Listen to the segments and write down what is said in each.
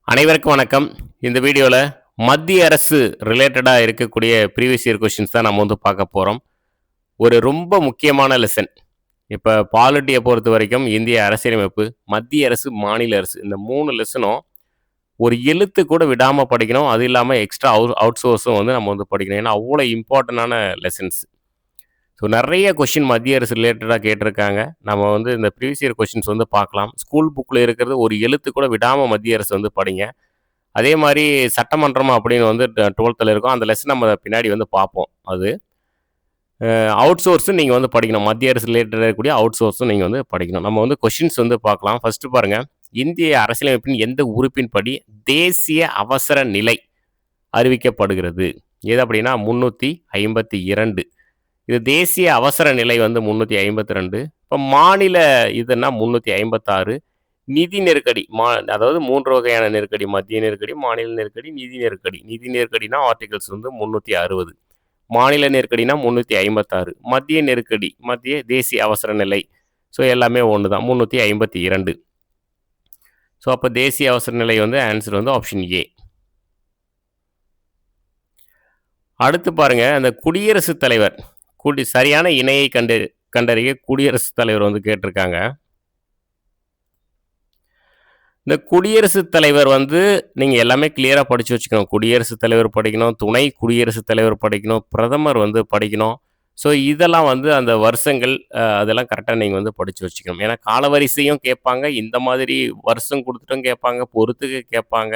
அனைவருக்கும் வணக்கம். இந்த வீடியோல மத்திய அரசு ரிலேட்டடா இருக்கக்கூடிய ப்ரீவியஸ் இயர் கொஸ்டின்ஸ் தான் நம்ம வந்து பார்க்க போறோம். ஒரு ரொம்ப முக்கியமான லெசன். இப்ப பாலிட்டிய பொறுத்தவரைக்கும் இந்திய அரசியலமைப்பு, மத்திய அரசு, மாநில அரசு இந்த 3 லெசனும் ஒரு எழுத்து கூட விடாம படிக்கணும். அது இல்லாம எக்ஸ்ட்ரா அவுட் சோர்ஸும் வந்து நம்ம வந்து படிக்கணும். ஏன்னா, அவ்வளோ இம்பார்ட்டன்டான லெசன்ஸ். ஸோ நெறைய கொஸ்டின் மத்திய அரசு ரிலேட்டடா கேட்டிருக்காங்க. நம்ம வந்து இந்த ப்ரீவியஸ் இயர் கொஸ்டின்ஸ் வந்து பார்க்கலாம். ஸ்கூல் புக்ல இருக்கிறது ஒரு எழுத்து கூட விடாம மத்திய அரசு வந்து படிங்க. அதே மாரி சட்டமன்றம் அப்படின்னு வந்து 12ல இருக்கும். அந்த லெசன் நம்ம பின்னாடி வந்து பார்ப்போம். அது அவுட் சோர்ஸும் நீங்க வந்து படிக்கணும். மத்திய அரசு ரிலேட்டடா இருக்கக்கூடிய அவுட் சோர்ஸும் நீங்க வந்து படிக்கணும். நம்ம வந்து கொஸ்டின்ஸ் வந்து பார்க்கலாம். ஃபர்ஸ்ட்டு பாருங்க. இந்திய அரசியலமைப்பின் எந்த உறுப்பின்படி தேசிய அவசர நிலை அறிவிக்கப்படுகிறது? எது அப்படின்னா 352. இது தேசிய அவசர நிலை வந்து 352. இப்ப மாநில இதுன்னா 356. நிதி நெருக்கடி அதாவது 3 வகையான நெருக்கடி. மத்திய நெருக்கடி, மாநில நெருக்கடி, நிதி நெருக்கடி. நிதி நெருக்கடினா ஆர்டிகல்ஸ் வந்து 360. மாநில நெருக்கடினா 356. மத்திய நெருக்கடி, மத்திய தேசிய அவசர நிலை. ஸோ எல்லாமே ஒண்ணு தான். 352. ஸோ அப்ப தேசிய அவசர நிலை வந்து ஆன்சர் வந்து ஆப்ஷன் ஏ. அடுத்து பாருங்க, அந்த குடியரசுத் தலைவர் சரியான இணையை கண்டறிய குடியரசுத் தலைவர் வந்து கேட்டிருக்காங்க. இந்த குடியரசுத் தலைவர் வந்து நீங்கள் எல்லாமே கிளியராக படித்து வச்சுக்கணும். குடியரசுத் தலைவர் படிக்கணும், துணை குடியரசுத் தலைவர் படிக்கணும், பிரதமர் வந்து படிக்கணும். ஸோ இதெல்லாம் வந்து அந்த வருஷங்கள் அதெல்லாம் கரெக்டாக நீங்கள் வந்து படித்து வச்சுக்கணும். ஏன்னா காலவரிசையும் கேட்பாங்க, இந்த மாதிரி வருஷம் கொடுத்துட்டும் கேட்பாங்க, பொறுத்துக்கு கேட்பாங்க.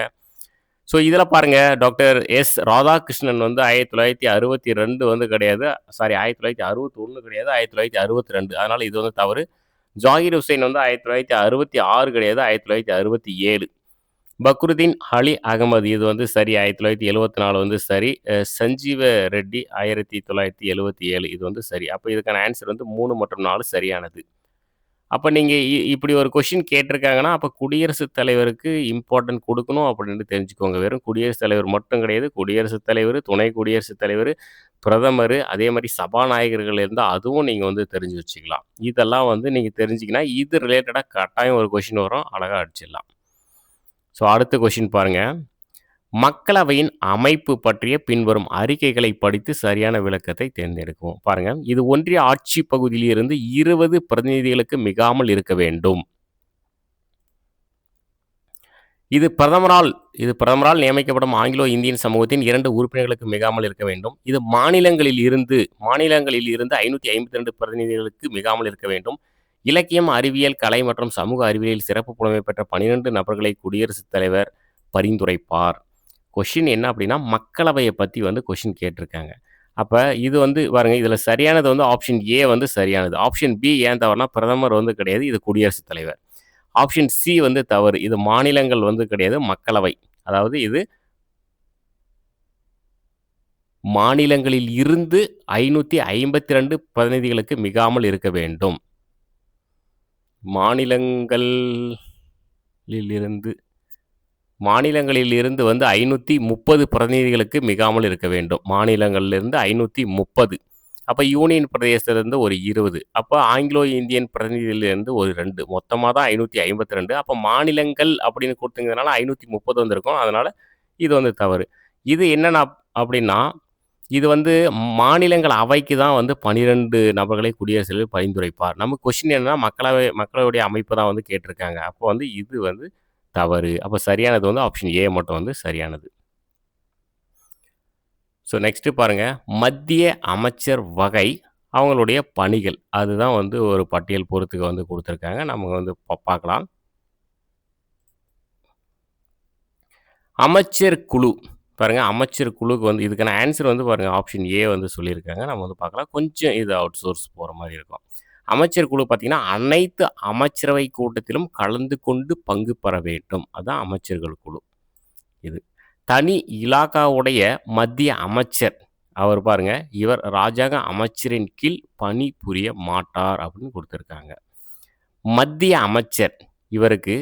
ஸோ இதில் பாருங்கள், டாக்டர் எஸ் ராதாகிருஷ்ணன் வந்து 1962 வந்து கிடையாது, சாரி 1961 கிடையாது, 1962. அதனால் இது வந்து தவறு. ஜாகிர் ஹுசைன் வந்து 1966 கிடையாது, 1967. பக்ருதீன் அலி அகமது இது வந்து சரி, 1974 வந்து சரி. சஞ்சீவ ரெட்டி 1977 இது வந்து சரி. அப்போ இதுக்கான ஆன்சர் வந்து 3 மற்றும் 4 சரியானது. அப்போ நீங்கள் இப்படி ஒரு கொஷின் கேட்டிருக்காங்கன்னா, அப்போ குடியரசுத் தலைவருக்கு இம்பார்ட்டன்ட் கொடுக்கணும் அப்படின்னு தெரிஞ்சுக்கோங்க. வெறும் குடியரசுத் தலைவர் மட்டும் கிடையாது. குடியரசுத் தலைவர், துணை குடியரசுத் தலைவர், பிரதமர், அதே மாதிரி சபாநாயகர்கள் இருந்தால் அதுவும் நீங்கள் வந்து தெரிஞ்சு வச்சுக்கலாம். இதெல்லாம் வந்து நீங்கள் தெரிஞ்சிங்கன்னா இது ரிலேட்டடாக கட்டாயம் ஒரு கொஷின் வரும், அழகாக அடிச்சிடலாம். ஸோ அடுத்த கொஷின் பாருங்கள். மக்களவையின் அமைப்பு பற்றிய பின்வரும் அறிக்கைகளை படித்து சரியான விளக்கத்தை தேர்ந்தெடுக்கவும். பாருங்க, இது ஒன்றிய ஆட்சி பகுதியில் இருந்து 20 பிரதிநிதிகளுக்கு மிகாமல் இருக்க வேண்டும். இது பிரதமரால் நியமிக்கப்படும் ஆங்கிலோ இந்தியன் சமூகத்தின் 2 உறுப்பினர்களுக்கு மிகாமல் இருக்க வேண்டும். இது மாநிலங்களில் இருந்து 552 பிரதிநிதிகளுக்கு மிகாமல் இருக்க வேண்டும். இலக்கியம், அறிவியல், கலை மற்றும் சமூக அறிவியலில் சிறப்பு புலமை பெற்ற 12 நபர்களை குடியரசுத் தலைவர் பரிந்துரைப்பார். கொஷின் என்ன அப்படின்னா, மக்களவையை பற்றி வந்து கொஷின் கேட்டிருக்காங்க. அப்போ இது வந்து பாருங்க, இதில் சரியானது வந்து ஆப்ஷன் ஏ வந்து சரியானது. ஆப்ஷன் பி ஏன் தவறுனா, பிரதமர் வந்து கிடையாது, இது குடியரசுத் தலைவர். ஆப்ஷன் சி வந்து தவறு, இது மாநிலங்கள் வந்து கிடையாது, மக்களவை. அதாவது இது மாநிலங்களில் இருந்து 552 பிரதிநிதிகளுக்கு மிகாமல் இருக்க வேண்டும். மாநிலங்களில் இருந்து வந்து 530 பிரதிநிதிகளுக்கு மிகாமல் இருக்க வேண்டும். மாநிலங்களிலிருந்து 530. அப்போ யூனியன் பிரதேசத்திலிருந்து ஒரு 20. அப்போ ஆங்கிலோ இந்தியன் பிரதிநிதியிலிருந்து ஒரு 2. மொத்தமாக தான் 552. அப்போ மாநிலங்கள் அப்படின்னு கொடுத்ததுனால 530 வந்திருக்கும். அதனால் இது வந்து தவறு. இது என்னென்ன அப்படின்னா, இது வந்து மாநிலங்கள் அவைக்கு தான் வந்து 12 நபர்களை குடியரசுத் தலைவர் பரிந்துரைப்பார். நம்ம கொஸ்டின் என்னன்னா, மக்களவையுடைய அமைப்பு தான் வந்து கேட்டிருக்காங்க. அப்போ வந்து இது வந்து தவறு. அப்போ சரியானது வந்து ஆப்ஷன் ஏ மட்டும் வந்து சரியானது. ஸோ நெக்ஸ்ட்டு பாருங்கள், மத்திய அமைச்சர் வகை, அவங்களுடைய பணிகள், அதுதான் வந்து ஒரு பட்டியல் பொறுத்துக்க வந்து கொடுத்துருக்காங்க. நம்ம வந்து பார்க்கலாம். அமைச்சர் குழு பாருங்கள், அமைச்சர் குழுக்கு வந்து இதுக்கான ஆன்சர் வந்து பாருங்கள், ஆப்ஷன் ஏ வந்து சொல்லியிருக்காங்க. நம்ம வந்து பார்க்கலாம். கொஞ்சம் இது அவுட் சோர்ஸ் போகிற மாதிரி இருக்கும். அமைச்சர் குழு பார்த்தீங்கன்னா, அனைத்து அமைச்சரவை கூட்டத்திலும் கலந்து கொண்டு பங்கு பெற வேண்டும். அதுதான் அமைச்சர்கள் குழு. இது தனி இலாகாவுடைய மத்திய அமைச்சர் அவர் பாருங்க, இவர் ராஜாங்க அமைச்சரின் கீழ் பணிபுரிய மாட்டார் அப்படின்னு கொடுத்துருக்காங்க. மத்திய அமைச்சர் இவருக்கு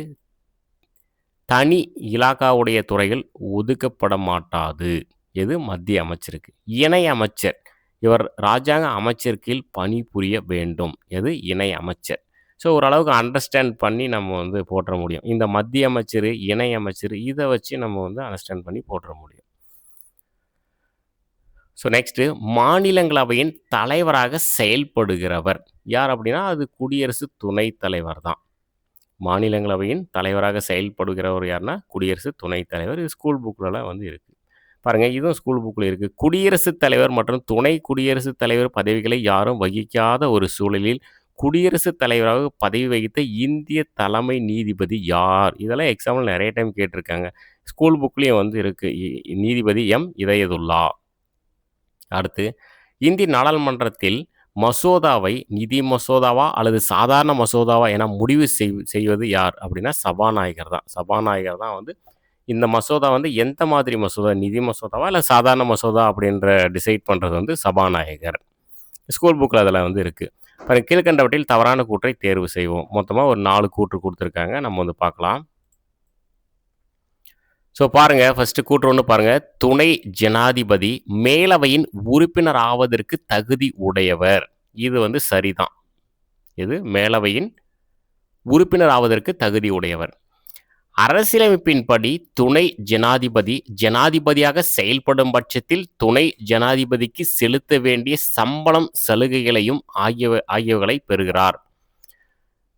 தனி இலாகாவுடைய துறைகள் ஒதுக்கப்பட மாட்டாது. எது மத்திய அமைச்சருக்கு. இணை அமைச்சர் இவர் ராஜாங்க அமைச்சர் கீழ் பணிபுரிய வேண்டும். எது இணை அமைச்சர். ஸோ ஓரளவுக்கு அண்டர்ஸ்டாண்ட் பண்ணி நம்ம வந்து போட்ற முடியும். இந்த மத்திய அமைச்சர், இணை அமைச்சர் இத வச்சு நம்ம வந்து அண்டர்ஸ்டாண்ட் பண்ணி போட்ற முடியும். ஸோ நெக்ஸ்ட்டு மாநிலங்களவையின் தலைவராக செயல்படுகிறவர் யார் அப்படின்னா, அது குடியரசு துணைத் தலைவர் தான். மாநிலங்களவையின் தலைவராக செயல்படுகிறவர் யாருன்னா, குடியரசு துணைத் தலைவர். இது ஸ்கூல் புக்லலாம் வந்து இருக்கு. பாருங்க, இதுவும் ஸ்கூல் புக்ல இருக்கு. குடியரசுத் தலைவர் மற்றும் துணை குடியரசுத் தலைவர் பதவிகளை யாரும் வகிக்காத ஒரு சூழலில், குடியரசுத் தலைவராக பதவி வகித்த இந்திய தலைமை நீதிபதி யார்? இதெல்லாம் எக்ஸாம்ல நெறைய டைம் கேட்டிருக்காங்க. ஸ்கூல் புக்லயும் வந்து இருக்கு. நீதிபதி எம். இதயதுல்லா. அடுத்து, இந்திய நாடாளுமன்றத்தில் மசோதாவை நிதி மசோதாவா அல்லது சாதாரண மசோதாவா என முடிவு செய்வது யார்? அப்படின்னா சபாநாயகர் தான். சபாநாயகர் தான் வந்து இந்த மசோதா வந்து எந்த மாதிரி மசோதா? நிதி மசோதாவா இல்ல சாதாரண மசோதா அப்படின்ற டிசைட் பண்றது வந்து சபாநாயகர். ஸ்கூல் புக்ல அதெல்லாம் வந்து இருக்கு. பாருங்க, கீழ்க்கண்டவற்றில் தவறான கூற்றை தேர்வு செய்வோம். மொத்தமா ஒரு 4 கூற்று குடுத்துருக்காங்க. நம்ம வந்து பார்க்கலாம். ஸோ பாருங்க, ஃபர்ஸ்ட் கூற்று 1 பாருங்க. துணை ஜனாதிபதி மேலவையின் உறுப்பினர் ஆவதற்கு தகுதி உடையவர். இது வந்து சரிதான். இது மேலவையின் உறுப்பினர் ஆவதற்கு தகுதி உடையவர். அரசியலமைப்பின்படி துணை ஜனாதிபதி ஜனாதிபதியாக செயல்படும் பட்சத்தில் துணை ஜனாதிபதிக்கு செலுத்த வேண்டிய சம்பளம், சலுகைகளையும் ஆகியவைகளை பெறுகிறார்.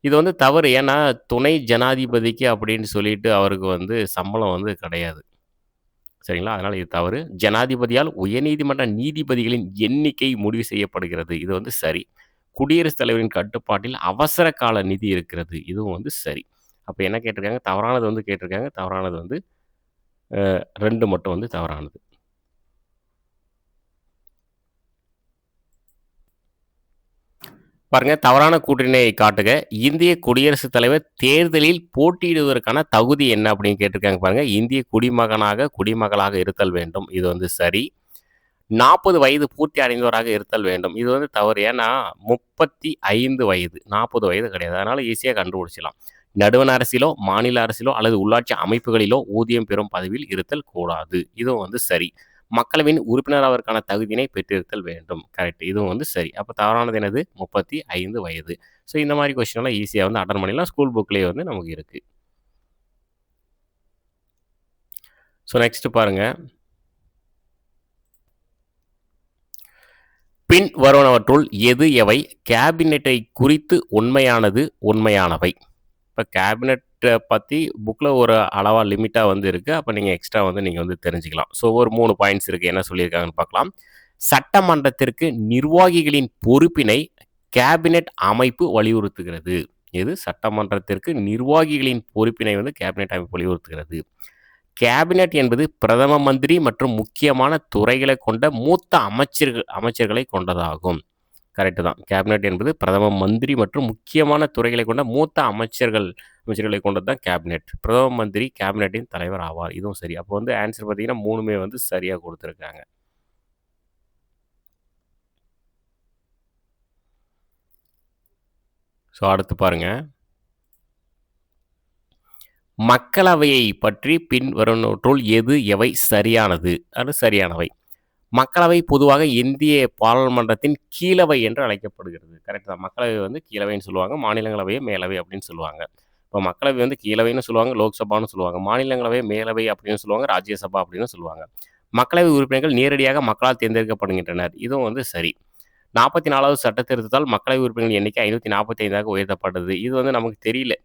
இது வந்து தவறு. ஏன்னா, துணை ஜனாதிபதிக்கு அப்படின்னு சொல்லிட்டு அவருக்கு வந்து சம்பளம் வந்து கிடையாது. சரிங்களா? அதனால இது தவறு. ஜனாதிபதியால் உயர்நீதிமன்ற நீதிபதிகளின் எண்ணிக்கை முடிவு செய்யப்படுகிறது. இது வந்து சரி. குடியரசுத் தலைவரின் கட்டுப்பாட்டில் அவசர கால நிதி இருக்கிறது. இதுவும் வந்து சரி. அப்ப என்ன கேட்டிருக்காங்க? தவறானது வந்து கேட்டிருக்காங்க. தவறானது வந்து 2 மட்டும் வந்து தவறானது. பாருங்க, தவறான கூற்றினை காட்டுக. இந்திய குடியரசுத் தலைவர் தேர்தலில் போட்டியிடுவதற்கான தகுதி என்ன அப்படின்னு கேட்டிருக்காங்க பாருங்க. இந்திய குடிமகளாக இருத்தல் வேண்டும். இது வந்து சரி. 40 வயது பூர்த்தி அடைந்தவராக இருத்தல் வேண்டும். இது வந்து தவறு. ஏன்னா 35 வயது. 40 வயது கிடையாது. அதனால ஈஸியா கண்டுபிடிச்சிடலாம். நடுவண் அரசிலோ, மாநில அரசிலோ அல்லது உள்ளாட்சி அமைப்புகளிலோ ஊதியம் பெறும் பதவியில் இருத்தல் கூடாது. இதுவும் வந்து சரி. மக்களவையின் உறுப்பினராவதற்கான தகுதியினை பெற்றிருத்தல் வேண்டும். கரெக்ட். இதுவும் வந்து சரி. அப்ப தவறானது என்னது? 35 வயது. ஸோ இந்த மாதிரி கொஸ்டின் எல்லாம் ஈஸியா வந்து அட்டெண்ட் பண்ணிடலாம். ஸ்கூல் புக்லயே வந்து நமக்கு இருக்கு. ஸோ நெக்ஸ்ட் பாருங்க. பின் வருவனவற்றுள் எது எவை கேபினெட்டை குறித்து உண்மையானது, உண்மையானவை? இப்போ கேபினெட்டை பற்றி புக்கில் ஒரு அளவாக லிமிட்டாக வந்து இருக்குது. அப்போ நீங்கள் எக்ஸ்ட்ரா வந்து நீங்கள் வந்து தெரிஞ்சுக்கலாம். ஸோ ஒரு 3 பாயிண்ட்ஸ் இருக்குது. என்ன சொல்லியிருக்காங்கன்னு பார்க்கலாம். சட்டமன்றத்திற்கு நிர்வாகிகளின் பொறுப்பினை கேபினெட் அமைப்பு வலியுறுத்துகிறது. எது? சட்டமன்றத்திற்கு நிர்வாகிகளின் பொறுப்பினை வந்து கேபினெட் அமைப்பு வலியுறுத்துகிறது. கேபினெட் என்பது பிரதம மந்திரி மற்றும் முக்கியமான துறைகளை கொண்ட மூத்த அமைச்சர்களை கொண்டதாகும். கரெக்டு தான். கேபினெட் என்பது பிரதம மந்திரி மற்றும் முக்கியமான துறைகளை கொண்ட மூத்த அமைச்சர்களை கொண்டது தான் கேபினெட். பிரதம மந்திரி கேபினெட்டின் தலைவர் ஆவார். இதுவும் சரி. அப்போ வந்து ஆன்சர் பார்த்தீங்கன்னா 3மே வந்து சரியாக கொடுத்துருக்காங்க. ஸோ அடுத்து பாருங்க. மக்களவையை பற்றி பின்வருவனவற்றுள் எது எவை சரியானது? அது சரியானவை. மக்களவை பொதுவாக இந்திய பாராளுமன்றத்தின் கீழவை என்று அழைக்கப்படுகிறது. கரெக்ட் தான். மக்களவை வந்து கீழவைன்னு சொல்லுவாங்க. மாநிலங்களவையை மேலவை அப்படின்னு சொல்லுவாங்க. இப்போ மக்களவை வந்து கீழவைன்னு சொல்லுவாங்க, லோக்சபான்னு சொல்லுவாங்க. மாநிலங்களவை மேலவை அப்படின்னு சொல்லுவாங்க, ராஜ்யசபா அப்படின்னு சொல்லுவாங்க. மக்களவை உறுப்பினர்கள் நேரடியாக மக்களால் தேர்ந்தெடுக்கப்படுகின்றனர். இதுவும் வந்து சரி. 44வது சட்ட திருத்தத்தால் மக்களவை உறுப்பினர்கள் எண்ணிக்கை 545ஆக உயர்த்தப்பட்டது. இது வந்து நமக்கு தெரியல.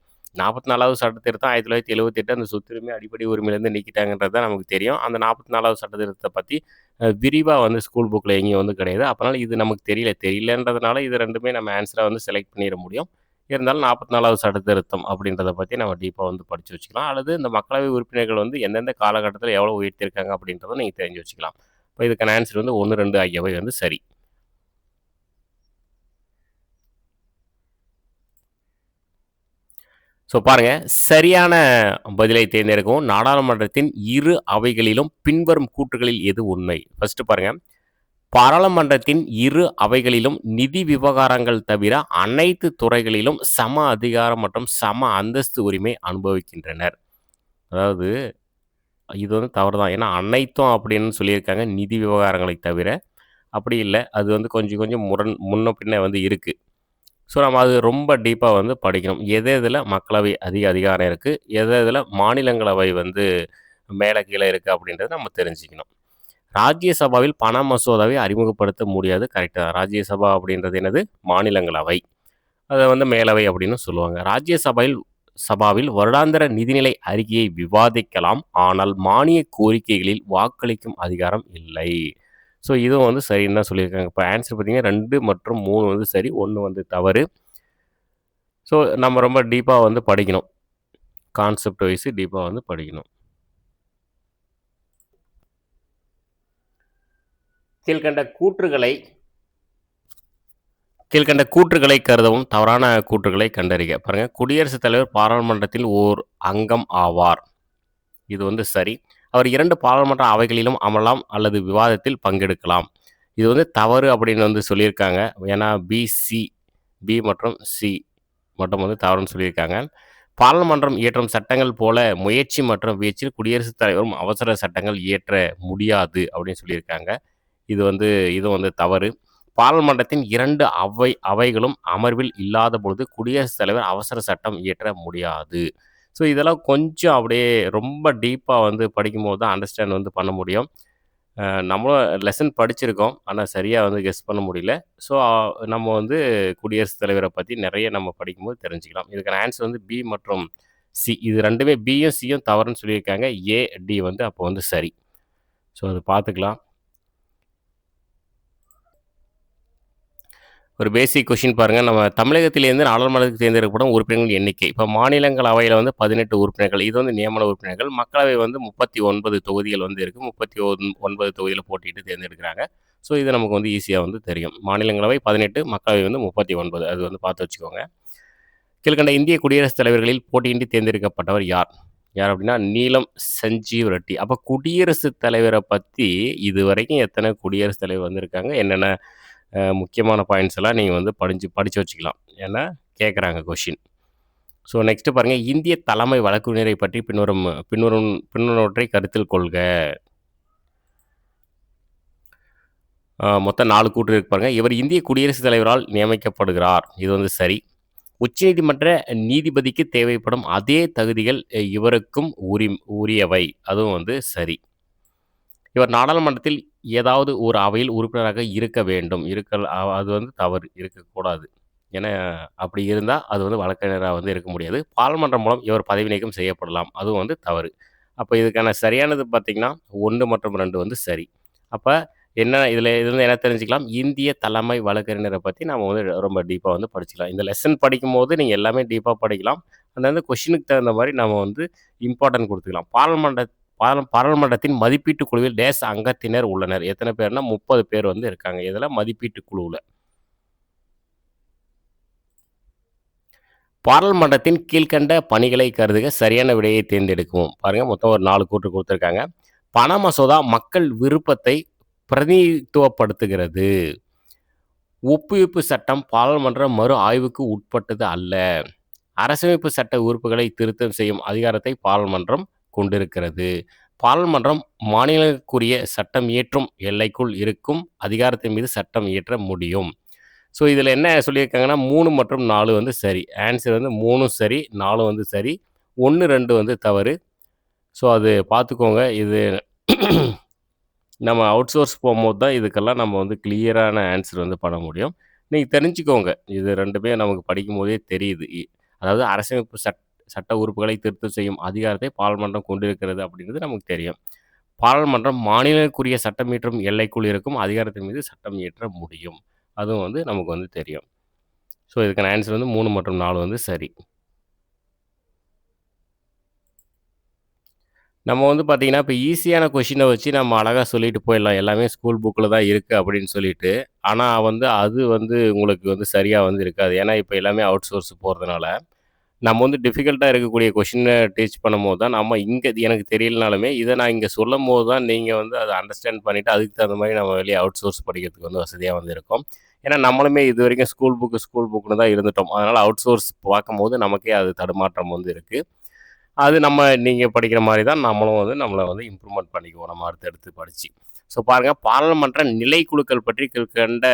44வது சட்ட திருத்தம் 1978 அந்த சொத்துரிமை அடிப்படை உரிமையிலேருந்து நீக்கிட்டாங்கன்றது தான் நமக்கு தெரியும். அந்த 44வது சட்ட திருத்தத்தை பற்றி விரிவாக வந்து ஸ்கூல் புக்கில் எங்கேயும் வந்து கிடையாது. அப்போனால இது நமக்கு தெரியலன்றதுனால இது 2மே நம்ம ஆன்சராக வந்து செலக்ட் பண்ணிட முடியும். இருந்தாலும் 44வது சட்ட திருத்தம் அப்படின்றத பற்றி நம்ம டீப்பாக வந்து படித்து வச்சுக்கலாம். அல்லது இந்த மக்களவை உறுப்பினர்கள் வந்து எந்தெந்த காலகட்டத்தில் எவ்வளோ உயர்த்தியிருக்காங்க அப்படின்றத நீங்கள் தெரிஞ்சு வச்சுக்கலாம். இப்போ இதுக்கான ஆன்சர் வந்து 1, 2 ஆகியவை வந்து சரி. ஸோ பாருங்க, சரியான பதிலை தேர்ந்தெடுக்கவும். நாடாளுமன்றத்தின் இரு அவைகளிலும் பின்வரும் கூற்றுகளில் எது உண்மை? ஃபர்ஸ்ட் பாருங்க. பாராளுமன்றத்தின் இரு அவைகளிலும் நிதி விவகாரங்கள் தவிர அனைத்து துறைகளிலும் சம அதிகாரம் மற்றும் சம அந்தஸ்து உரிமை அனுபவிக்கின்றனர். அதாவது இது வந்து தவறு தான். ஏன்னா அனைத்தும் அப்படின்னு சொல்லியிருக்காங்க, நிதி விவகாரங்களை தவிர. அப்படி இல்லை. அது வந்து கொஞ்சம் கொஞ்சம் முன்ன பின்ன வந்து இருக்குது. ஸோ நம்ம அது ரொம்ப டீப்பா வந்து படிக்கணும். எது எதுல மக்களவை அதிகாரம் இருக்கு, எது எதுல மாநிலங்களவை வந்து மேல கீழ இருக்கு அப்படின்றத நம்ம தெரிஞ்சுக்கணும். ராஜ்யசபாவில் பண மசோதாவை அறிமுகப்படுத்த முடியாது. கரெக்ட்டு தான். ராஜ்யசபா அப்படின்றது என்னது? மாநிலங்களவை. அத வந்து மேலவை அப்படின்னு சொல்லுவாங்க. சபாவில் வருடாந்திர நிதிநிலை அறிக்கையை விவாதிக்கலாம். ஆனால் மானிய கோரிக்கைகளில் வாக்களிக்கும் அதிகாரம் இல்லை. ஸோ இதுவும் வந்து சரின்னு தான் சொல்லியிருக்காங்க. இப்ப ஆன்ஸர் பார்த்தீங்கன்னா 2 மற்றும் 3 வந்து சரி. 1 வந்து தவறு. ஸோ நம்ம ரொம்ப டீப்பா வந்து படிக்கணும். கான்செப்ட் வைஸ் டீப்பா வந்து படிக்கணும். கீழ்க்கண்ட கூற்றுகளை கீழ்க்கண்ட கருதவும் தவறான கூற்றுகளை கண்டறிக. பாருங்க, குடியரசுத் தலைவர் பாராளுமன்றத்தில் ஓர் அங்கம் ஆவார். இது வந்து சரி. அவர் 2 பாராளுமன்ற அவைகளிலும் அமரலாம் அல்லது விவாதத்தில் பங்கெடுக்கலாம். இது வந்து தவறு அப்படின்னு வந்து சொல்லியிருக்காங்க. ஏன்னா பி மற்றும் சி மட்டும் வந்து தவறுன்னு சொல்லியிருக்காங்க. பாராளுமன்றம் இயற்றும் சட்டங்கள் போல முயற்சி மற்றும் பேச்சில் குடியரசுத் தலைவரும் அவசர சட்டங்கள் இயற்ற முடியாது அப்படின்னு சொல்லியிருக்காங்க. இது வந்து தவறு. பாராளுமன்றத்தின் 2 அவைகளும் அமர்வில் இல்லாத பொழுது குடியரசுத் தலைவர் அவசர சட்டம் இயற்ற முடியாது. ஸோ இதெல்லாம் கொஞ்சம் அப்படியே ரொம்ப டீப்பா வந்து படிக்கும்போது தான் அண்டர்ஸ்டாண்ட் வந்து பண்ண முடியும். நம்மளும் லெசன் படிச்சிருக்கோம். ஆனா சரியா வந்து கெஸ் பண்ண முடியல. ஸோ நம்ம வந்து குடியரசுத் தலைவர பத்தி நெறைய நம்ம படிக்கும்போது தெரிஞ்சுக்கலாம். இதுக்கான ஆன்ஸர் வந்து பி மற்றும் சி. இது 2மே பியும், சியும் தவறுன்னு சொல்லியிருக்காங்க. ஏ, டி வந்து அப்போ வந்து சரி. ஸோ அது பார்த்துக்கலாம். ஒரு பேசிக் கொஸ்டின் பாருங்க. நம்ம தமிழகத்திலேருந்து நாடாளுமன்றத்துக்கு தேர்ந்தெடுக்கப்படும் உறுப்பினர்களின் எண்ணிக்கை. இப்போ மாநிலங்களவையில வந்து 18 உறுப்பினர்கள். இது வந்து நியமன உறுப்பினர்கள். மக்களவை வந்து 39 தொகுதிகள் வந்து இருக்கு. 39 தொகுதியில போட்டியிட்டு தேர்ந்தெடுக்கிறாங்க. ஸோ இது நமக்கு வந்து ஈஸியா வந்து தெரியும். மாநிலங்களவை 18, மக்களவை வந்து 39. அது வந்து பார்த்து வச்சுக்கோங்க. கீழ்க்கண்ட இந்திய குடியரசுத் தலைவர்களில் போட்டியின்றி தேர்ந்தெடுக்கப்பட்டவர் யார்? யார் அப்படின்னா நீலம் சஞ்சீவ் ரெட்டி. அப்போ குடியரசுத் தலைவரை பத்தி இதுவரைக்கும் எத்தனை குடியரசுத் தலைவர் வந்திருக்காங்க? என்னென்ன முக்கியமான பாயிண்ட்ஸ் எல்லாம் நீங்கள் வந்து படித்து வச்சுக்கலாம். ஏன்னா கேட்குறாங்க கொஷின். ஸோ நெக்ஸ்ட்டு பாருங்கள், இந்திய தலைமை வழக்குரைஞரை பற்றி பின்வருவனவற்றை கருத்தில் கொள்க. மொத்தம் 4 கூற்று இருக்கு பாருங்க. இவர் இந்திய குடியரசுத் தலைவரால் நியமிக்கப்படுகிறார். இது வந்து சரி. உச்சநீதிமன்ற நீதிபதிக்கு தேவைப்படும் அதே தகுதிகள் இவருக்கும் உரியவை. அதுவும் வந்து சரி. இவர் நாடாளுமன்றத்தில் ஏதாவது ஒரு அவையில் உறுப்பினராக இருக்க வேண்டும். அது வந்து தவறு. இருக்கக்கூடாது. ஏன்னா அப்படி இருந்தா அது வந்து வழக்கறிஞரா வந்து இருக்க முடியாது. பாராளுமன்றம் மூலம் இவர் பதவி நீக்கம் செய்யப்படலாம். அதுவும் வந்து தவறு. அப்ப இதுக்கான சரியானது பார்த்தீங்கன்னா, 1 மற்றும் 2 வந்து சரி. அப்ப இதுலருந்து என்ன தெரிஞ்சுக்கலாம்? இந்திய தலைமை வழக்கறிஞரை பத்தி நாம வந்து ரொம்ப டீப்பா வந்து படிச்சுக்கலாம். இந்த லெசன் படிக்கும்போது நீங்க எல்லாமே டீப்பா படிக்கலாம். அந்தந்த கொஸ்டினுக்கு தகுந்த மாரி நாம வந்து இம்பார்ட்டன்ட் குடுத்துக்கலாம். பாராளுமன்றத்தின் மதிப்பீட்டு குழுவில் டேஸ் அங்கத்தினர் உள்ளனர். எத்தனை பேர்னா 30 பேர் வந்து இருக்காங்க. இதுல மதிப்பீட்டு குழுவுல. பாராளுமன்றத்தின் கீழ்க்கண்ட பணிகளை கருதுக. சரியான விடையை தேர்ந்தெடுக்கவும். பாருங்க, மொத்தம் ஒரு 4 கூற்று குடுத்துருக்காங்க. பண மசோதா மக்கள் விருப்பத்தை பிரதிநிதித்துவப்படுத்துகிறது. ஒப்புவிப்பு சட்டம் பாராளுமன்ற மறு ஆய்வுக்கு உட்பட்டது அல்ல. அரசமைப்பு சட்ட உறுப்புகளை திருத்தம் செய்யும் அதிகாரத்தை பாராளுமன்றம் கொண்டிருக்கிறது. பாராளுமன்றம் மாநிலங்களுக்குரிய சட்டம் இயற்றும் எல்லைக்குள் இருக்கும் அதிகாரத்தின் மீது சட்டம் இயற்ற முடியும். ஸோ இதில் என்ன சொல்லியிருக்காங்கன்னா 3 மற்றும் 4 வந்து சரி. ஆன்சர் வந்து 3ம் சரி, 4 வந்து சரி. 1, 2 வந்து தவறு. ஸோ அது பார்த்துக்கோங்க. இது நம்ம அவுட்சோர்ஸ் போகும்போது தான் இதுக்கெல்லாம் நம்ம வந்து கிளியரான ஆன்சர் வந்து பண்ண முடியும். நீங்க தெரிஞ்சுக்கோங்க. இது 2மே நமக்கு படிக்கும்போதே தெரியுது. அதாவது அரசமைப்பு சட்ட உறுப்புகளை திருத்தம் செய்யும் அதிகாரத்தை பாராளுமன்றம் கொண்டிருக்கிறது அப்படின்றது நமக்கு தெரியும். பாராளுமன்றம் மாநிலங்களுக்குரிய சட்டம் இயற்றும் எல்லைக்குள் இருக்கும் அதிகாரத்தின் மீது சட்டம் இயற்ற முடியும். அதுவும் வந்து நமக்கு வந்து தெரியும். ஸோ இதுக்கான ஆன்சர் வந்து 3 மற்றும் 4 வந்து சரி. நம்ம வந்து பார்த்தீங்கன்னா, இப்ப ஈஸியான கொஸ்டின வச்சு நம்ம அழகா சொல்லிட்டு போயிடலாம். எல்லாமே ஸ்கூல் புக்ல தான் இருக்கு அப்படின்னு சொல்லிட்டு. ஆனா வந்து அது வந்து உங்களுக்கு வந்து சரியா வந்து இருக்காது. ஏன்னா இப்ப எல்லாமே அவுட் சோர்ஸ் போறதுனால, நம்ம வந்து டிஃபிகல்ட்டா இருக்கக்கூடிய கொஸ்டின டீச் பண்ணும்போது தான் நம்ம எனக்கு தெரியலனாலுமே, இத நான் இங்க சொல்லும்போது தான் நீங்க வந்து அத அண்டர்ஸ்டாண்ட் பண்ணிட்டு, அதுக்கு தகுந்த மாரி நம்ம வெளிய அவுட் சோர்ஸ் படிக்கிறதுக்கு வந்து வசதியா வந்து இருக்கும். ஏன்னா நம்மளுமே இதுவரைக்கும் ஸ்கூல் புக்னு தான் இருந்துட்டோம். அதனால அவுட் சோர்ஸ் பார்க்கும்போது நமக்கே அது தடுமாற்றம் வந்து இருக்கு. அது நீங்க படிக்கிற மாரி தான் நம்மளும் வந்து நம்மள வந்து இம்ப்ரூவ்மெண்ட் பண்ணிக்குவோம். நம்ம அடுத்தடுத்து படிச்சு. ஸோ பாருங்க, பாராளுமன்ற நிலைக்குழுக்கள் பற்றி கீழ்க்கண்ட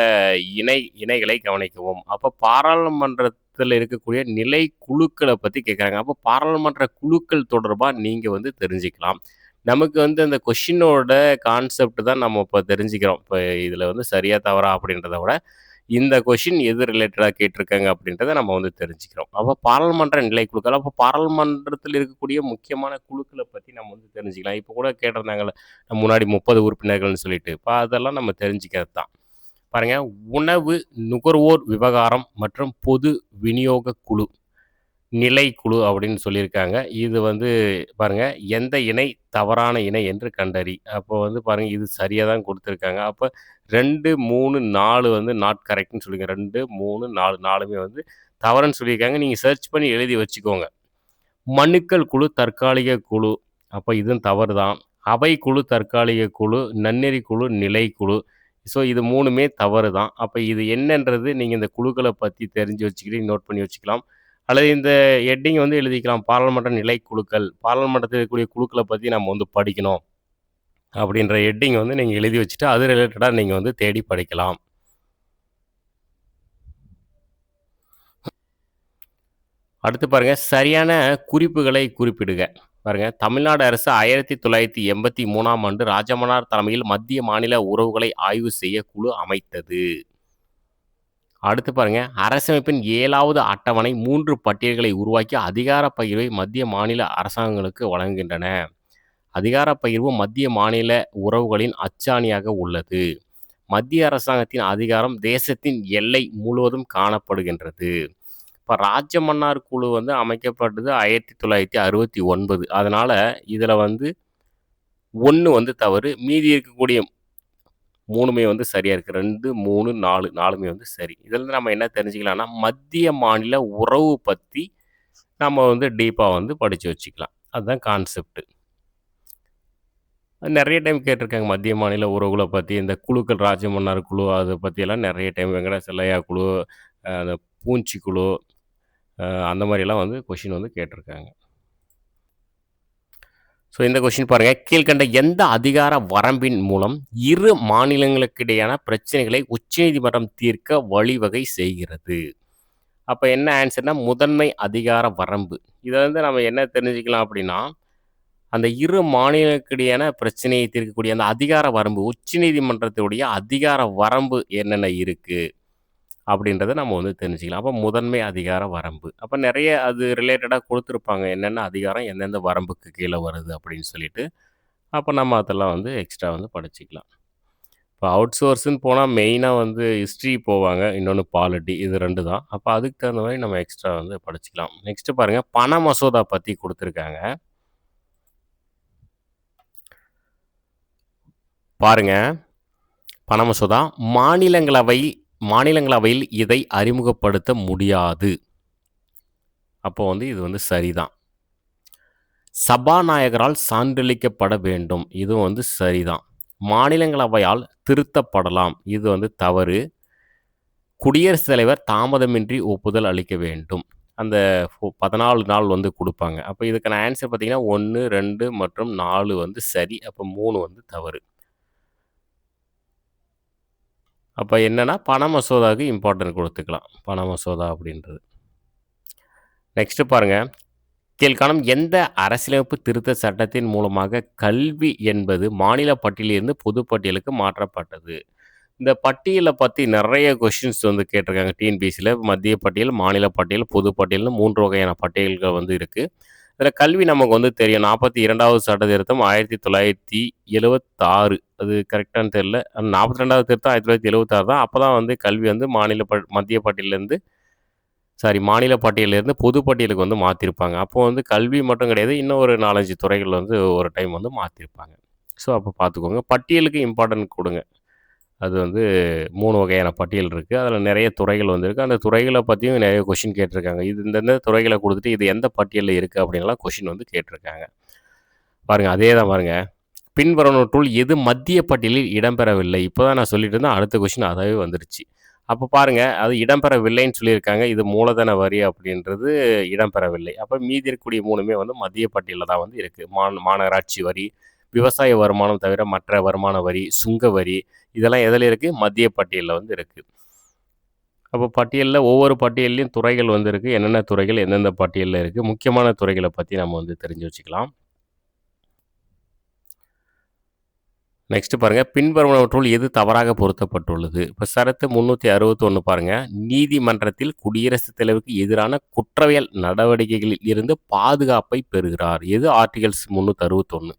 இணைகளை கவனிக்கவும். அப்ப பாராளுமன்றத்துல இருக்கக்கூடிய நிலைக்குழுக்கள பத்தி கேட்குறாங்க. அப்ப பாராளுமன்ற குழுக்கள் தொடர்பா நீங்க வந்து தெரிஞ்சுக்கலாம். நமக்கு வந்து அந்த கொஸ்டினோட கான்செப்ட் தான் நம்ம இப்ப தெரிஞ்சுக்கிறோம். இப்ப இதுல வந்து சரியா, தவறா அப்படின்றத விட, இந்த கொஸ்டின் எது ரிலேட்டடா கேட்டிருக்காங்க அப்படின்றத நம்ம வந்து தெரிஞ்சுக்கிறோம். அப்ப பாராளுமன்ற நிலைக்குழுக்கள், அப்ப பாராளுமன்றத்தில் இருக்கக்கூடிய முக்கியமான குழுக்கள பத்தி நம்ம வந்து தெரிஞ்சுக்கலாம். இப்ப கூட கேட்டிருந்தாங்கல்ல, முன்னாடி 30 உறுப்பினர்கள்னு சொல்லிட்டு. இப்ப அதெல்லாம் நம்ம தெரிஞ்சுக்கிறது தான். பாருங்க, உணவு நுகர்வோர் விவகாரம் மற்றும் பொது விநியோக குழு, நிலைக்குழு அப்படின்னு சொல்லியிருக்காங்க. இது வந்து பாருங்க, எந்த இணை தவறான இணை என்று கண்டறி. அப்போ வந்து பாருங்க, இது சரியா தான் குடுத்துருக்காங்க. அப்ப 2, 3, 4 வந்து நாட் கரெக்ட்ன்னு சொல்லியிருக்காங்க. 2, 3, 4 4மே வந்து தவறுன்னு சொல்லியிருக்காங்க. நீங்க சர்ச் பண்ணி எழுதி வச்சுக்கோங்க. மனுக்கள் குழு, தற்காலிக குழு. அப்ப இதுவும் தவறு தான். அவை குழு, தற்காலிக குழு, நன்னெறி குழு, நிலைக்குழு. ஸோ இது 3மே தவறு தான். அப்ப இது என்னன்றது நீங்க இந்த குழுக்கள பத்தி தெரிஞ்சு வச்சுக்கிட்டு நோட் பண்ணி வச்சுக்கலாம். அல்லது இந்த ஹெட்டிங் வந்து எழுதிக்கலாம். பாராளுமன்ற நிலைக்குழுக்கள். பாராளுமன்றத்தில் இருக்கக்கூடிய குழுக்கள பத்தி நம்ம வந்து படிக்கணும். அப்படின்ற ஹெட்டிங் வந்து நீங்க எழுதி வச்சுட்டு, அது ரிலேட்டடா நீங்க வந்து தேடி படிக்கலாம். அடுத்து பாருங்க, சரியான குறிப்புகளை குறிப்பிடுக. பாருங்க, தமிழ்நாடு அரசு 1983ஆம் ஆண்டு ராஜமன்னார் தலைமையில் மத்திய மாநில உறவுகளை ஆய்வு செய்ய குழு அமைத்தது. அடுத்து பாருங்க, அரசமைப்பின் 7வது அட்டவணை 3 பட்டியல்களை உருவாக்கி அதிகார பகிர்வை மத்திய மாநில அரசாங்கங்களுக்கு வழங்குகின்றன. அதிகார பகிர்வு மத்திய மாநில உறவுகளின் அச்சாணியாக உள்ளது. மத்திய அரசாங்கத்தின் அதிகாரம் தேசத்தின் எல்லை முழுவதும் காணப்படுகின்றது. இப்ப ராஜமன்னார் குழு வந்து அமைக்கப்பட்டது 1969. அதனால இதுல வந்து 1 வந்து தவறு. மீதி இருக்கக்கூடிய 3மே வந்து சரியா இருக்கு. 2, 3, 4 4மே வந்து சரி. இதுலருந்து நம்ம என்ன தெரிஞ்சுக்கலாம்னா, மத்திய மாநில உறவு பத்தி நம்ம வந்து டீப்பா வந்து படிச்சு வச்சுக்கலாம். அதுதான் கான்செப்ட். நெறைய டைம் கேட்டிருக்காங்க மத்திய மாநில உறவுகள பத்தி. இந்த குழுக்கள் ராஜமன்னார் குழு அத பத்தியெல்லாம் நெறைய டைம் வெங்கட செல்லையா குழு, அந்த பூஞ்சி குழு, அந்த மாரியெல்லாம் வந்து கொஸ்டின் வந்து கேட்டிருக்காங்க. ஸோ இந்த கொஸ்டின் பாருங்க. கீழ்க்கண்ட எந்த அதிகார வரம்பின் மூலம் இரு மாநிலங்களுக்கிடையான பிரச்சனைகளை உச்சநீதிமன்றம் தீர்க்க வழிவகை செய்கிறது? அப்ப என்ன ஆன்சர்னா, முதன்மை அதிகார வரம்பு. இத வந்து நம்ம என்ன தெரிஞ்சுக்கலாம் அப்படின்னா, அந்த இரு மாநிலங்களுக்கிடையான பிரச்சனையை தீர்க்கக்கூடிய அந்த அதிகார வரம்பு, உச்சநீதிமன்றத்துடைய அதிகார வரம்பு என்னென்ன இருக்கு? அப்படின்றத நம்ம வந்து தெரிஞ்சுக்கலாம். அப்ப முதன்மை அதிகார வரம்பு. அப்ப நெறைய அது ரிலேட்டடா குடுத்துருப்பாங்க. என்னென்ன அதிகாரம் எந்தெந்த வரம்புக்கு கீழ வருது அப்படின்னு சொல்லிட்டு. அப்ப நம்ம அதெல்லாம் வந்து எக்ஸ்ட்ரா வந்து படிச்சுக்கலாம். இப்ப அவுட்சோர்ஸ்ன்னு போனா மெயினா வந்து ஹிஸ்ட்ரி போவாங்க. இன்னொன்னு பாலிட்டி. இது 2 தான். அப்ப அதுக்கு தகுந்த மாரி நம்ம எக்ஸ்ட்ரா வந்து படிச்சுக்கலாம். நெக்ஸ்ட் பாருங்க, பண மசோதா பத்தி குடுத்துருக்காங்க. பாருங்க, பண மசோதா மாநிலங்களவையில் இதை அறிமுகப்படுத்த முடியாது. அப்போ வந்து இது வந்து சரிதான். சபாநாயகரால் சான்றளிக்கப்பட வேண்டும். இதுவும் வந்து சரிதான். மாநிலங்களவையால் திருத்தப்படலாம். இது வந்து தவறு. குடியரசுத் தலைவர் தாமதமின்றி ஒப்புதல் அளிக்க வேண்டும். அந்த 14 நாள் வந்து குடுப்பாங்க. அப்ப இதுக்கான ஆன்சர் பார்த்தீங்கன்னா, 1, 2 மற்றும் 4 வந்து சரி. அப்ப 3 வந்து தவறு. அப்ப என்னன்னா, பண மசோதாவுக்கு இம்பார்ட்டன்ட் குடுத்துக்கலாம். பண மசோதா அப்படின்றது. நெக்ஸ்ட் பாருங்க. கீழ்காணும் எந்த அரசியலமைப்பு திருத்த சட்டத்தின் மூலமாக கல்வி என்பது மாநில பட்டியலிருந்து பொது பட்டியலுக்கு மாற்றப்பட்டது? இந்த பட்டியல பத்தி நெறைய கொஸ்டின்ஸ் வந்து கேட்டிருக்காங்க டிஎன்பிஎஸ்சில. மத்திய பட்டியல், மாநில பட்டியல், பொது பட்டியல்னு 3 வகையான பட்டியல்கள் வந்து இருக்கு. இதில கல்வி நமக்கு வந்து தெரியும். 42வது சட்ட திருத்தம் 1976. அது கரெக்ட்டான்னு தெரியல. 42வது திருத்தம் 1976 தான். அப்ப தான் வந்து கல்வி வந்து மத்திய பட்டியலிருந்து மாநில பட்டியலிருந்து பொது பட்டியலுக்கு வந்து மாத்திருப்பாங்க. அப்போ வந்து கல்வி மட்டும் கிடையாது. இன்னும் ஒரு 4, 5 துறைகள் வந்து ஒரு டைம் வந்து மாத்திருப்பாங்க. ஸோ அப்ப பார்த்துக்கோங்க. பட்டியலுக்கு இம்பார்ட்டன்ட் குடுங்க. அது வந்து 3 வகையான பட்டியல் இருக்கு. அதில நெறைய துறைகள் வந்திருக்கு. அந்த துறைகள பத்தியும் நெறைய கொஸ்டின் கேட்டிருக்காங்க. இது இந்தந்த துறைகள குடுத்துட்டு, இது எந்த பட்டியல்ல இருக்கு அப்படின்லாம் கொஸ்டின் வந்து கேட்டிருக்காங்க. பாருங்க, அதே தான் பாருங்க. பின்வருவனவற்றுள் எது மத்திய பட்டியலில் இடம்பெறவில்லை? இப்ப தான் நான் சொல்லிட்டு இருந்தேன். அடுத்த கொஸ்டின் அதாவே வந்துருச்சு. அப்ப பாருங்க, அது இடம்பெறவில்லைன்னு சொல்லியிருக்காங்க. இது மூலதன வரி அப்படின்றது இடம்பெறவில்லை. அப்ப மீதி இருக்கக்கூடிய 3மே வந்து மத்திய பட்டியல்ல தான் வந்து இருக்கு. மாநகராட்சி வரி, விவசாய வருமானம் தவிர மற்ற வருமான வரி, சுங்க வரி இதெல்லாம் எதில இருக்குது? மத்திய பட்டியலில் வந்து இருக்குது. அப்போ பட்டியலில் ஒவ்வொரு பட்டியல்லையும் துறைகள் வந்து இருக்குது. என்னென்ன துறைகள் எந்தெந்த பட்டியலில் இருக்குது, முக்கியமான துறைகளை பற்றி நம்ம வந்து தெரிஞ்சு வச்சுக்கலாம். நெக்ஸ்ட் பாருங்க, பின்வருவனவற்றுள் எது தவறாக பொருத்தப்பட்டுள்ளது? இப்போ சரத்து 361 பாருங்க, நீதிமன்றத்தில் குடியரசுத் தலைவருக்கு எதிரான குற்றவியல் நடவடிக்கைகளில் இருந்து பாதுகாப்பை பெறுகிறார். எது ஆர்டிகல்ஸ் 361?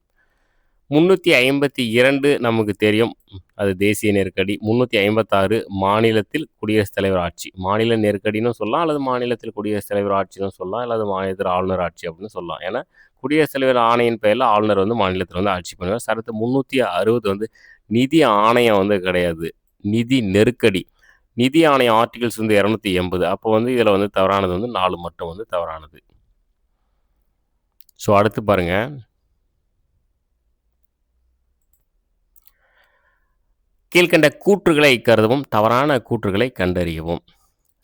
352 நமக்கு தெரியும், அது தேசிய நெருக்கடி. 356 மாநிலத்தில் குடியரசுத் தலைவர் ஆட்சி. மாநில நெருக்கடின்னு சொல்லலாம், அல்லது மாநிலத்தில் குடியரசுத் தலைவர் ஆட்சின்னு சொல்லலாம், அல்லது மாநிலத்தில் ஆளுநர் ஆட்சி அப்படின்னு சொல்லலாம். ஏன்னா குடியரசுத் தலைவர் ஆணையின் பெயரில் ஆளுநர் வந்து மாநிலத்தில் வந்து ஆட்சி பண்ணுவார். சரத்து 360 வந்து நிதி ஆணையம் வந்து கிடையாது, நிதி நெருக்கடி. நிதி ஆணையம் ஆர்டிகல்ஸ் வந்து 280. அப்போ வந்து இதில் வந்து தவறானது வந்து 4 மட்டும் வந்து தவறானது. ஸோ அடுத்து பாருங்க, கீழ்கண்ட கூற்றுகளை கருதவும், தவறான கூற்றுகளை கண்டறியவும்.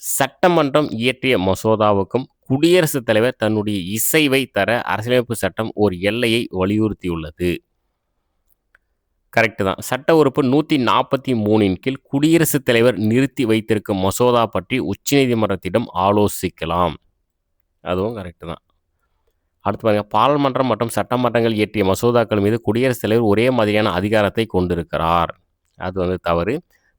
சட்டமன்றம் இயற்றிய மசோதாவுக்கும் குடியரசுத் தலைவர் தன்னுடைய இசைவை தர அரசியலமைப்பு சட்டம் ஒரு எல்லையை வலியுறுத்தியுள்ளது. கரெக்டு தான். சட்ட உறுப்பு 143 கீழ் குடியரசுத் தலைவர் நிறுத்தி வைத்திருக்கும் மசோதா பற்றி உச்சநீதிமன்றத்திடம் ஆலோசிக்கலாம். அதுவும் கரெக்டு தான். அடுத்து பாருங்க, பாராளுமன்றம் மற்றும் சட்டமன்றங்கள் இயற்றிய மசோதாக்கள் மீது குடியரசுத் தலைவர் ஒரே மாதிரியான அதிகாரத்தை கொண்டிருக்கிறார். அது வந்து தவறு.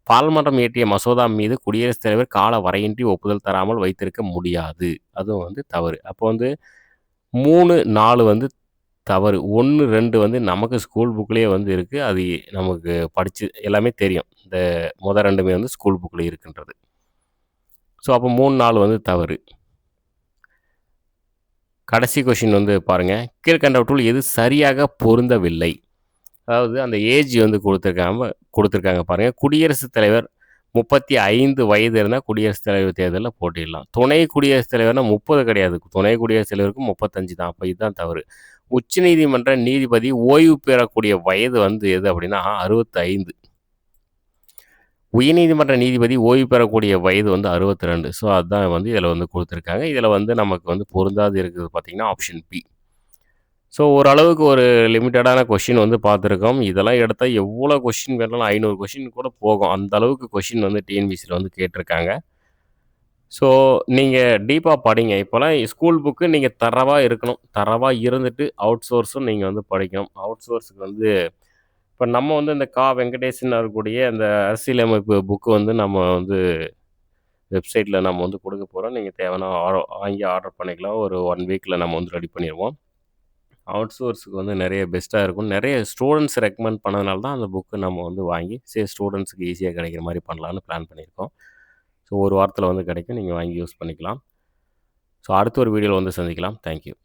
பாராளுமன்றம் இயற்றிய மசோதா மீது குடியரசுத் தலைவர் கால வரையின்றி ஒப்புதல் தராமல் வைத்திருக்க முடியாது. அதுவும் வந்து தவறு. அப்போ வந்து 3, 4 வந்து தவறு. 1, 2 வந்து நமக்கு ஸ்கூல் புக்லேயே வந்து இருக்குது. அது நமக்கு படித்து எல்லாமே தெரியும். இந்த மொதல் 2மே வந்து ஸ்கூல் புக்கில் இருக்குன்றது. ஸோ அப்போ 3, 4 வந்து தவறு. கடைசி கொஷின் வந்து பாருங்கள், கீழ்கண்டவற்றுள் எது சரியாக பொருந்தவில்லை? அதாவது அந்த ஏஜ் வந்து கொடுத்துருக்காங்க பாருங்கள். குடியரசுத் தலைவர் 35 வயது இருந்தால் குடியரசுத் தலைவர் தேர்தலில் போட்டிடலாம். துணை குடியரசுத் தலைவர்னா 30 கிடையாது, துணை குடியரசுத் தலைவருக்கும் 35 தான். அப்போ இதுதான் தவறு. உச்சநீதிமன்ற நீதிபதி ஓய்வு பெறக்கூடிய வயது வந்து எது அப்படின்னா 65. உயர்நீதிமன்ற நீதிபதி ஓய்வு பெறக்கூடிய வயது வந்து 62. ஸோ அதுதான் வந்து இதில் வந்து கொடுத்துருக்காங்க. இதில் வந்து நமக்கு வந்து பொருந்தாது இருக்குது பார்த்திங்கன்னா ஆப்ஷன் பி. ஸோ ஓரளவுக்கு ஒரு லிமிட்டடான கொஷின் வந்து பார்த்துருக்கோம். இதெல்லாம் எடுத்தால் எவ்வளோ கொஷின் வேணாலும் 500 கொஷின் கூட போகும். அந்த அளவுக்கு கொஷின் வந்து டிஎன்பிசியில் வந்து கேட்டிருக்காங்க. ஸோ நீங்கள் டீப்பாக படிங்க. இப்போலாம் ஸ்கூல் புக்கு நீங்கள் தரவாக இருக்கணும். தரவாக இருந்துட்டு அவுட் சோர்ஸும் நீங்கள் வந்து படிக்கணும். அவுட் சோர்ஸுக்கு வந்து இப்போ நம்ம வந்து இந்த வெங்கடேசன் இருக்கக்கூடிய அந்த அரசியலமைப்பு புக்கு வந்து நம்ம வந்து வெப்சைட்டில் நம்ம வந்து கொடுக்க போகிறோம். நீங்கள் தேவைன்னா வாங்கி ஆர்டர் பண்ணிக்கலாம். ஒரு 1 வீக்கில் நம்ம வந்து ரெடி பண்ணிடுவோம். அவுட் சோர்ஸுக்கு வந்து நிறைய பெஸ்ட்டாக இருக்கும். நிறைய ஸ்டூடெண்ட்ஸ் ரெக்கமெண்ட் பண்ணதுனால தான் அந்த புக்கு நம்ம வந்து வாங்கி ஸ்டூடெண்ட்ஸுக்கு ஈஸியாக கிடைக்கிற மாதிரி பண்ணலான்னு பிளான் பண்ணியிருக்கோம். ஸோ ஒரு வாரத்தில் வந்து கிடைக்கும். நீங்கள் வாங்கி யூஸ் பண்ணிக்கலாம். ஸோ அடுத்த ஒரு வீடியோவில் வந்து சந்திக்கலாம். தேங்க்யூ.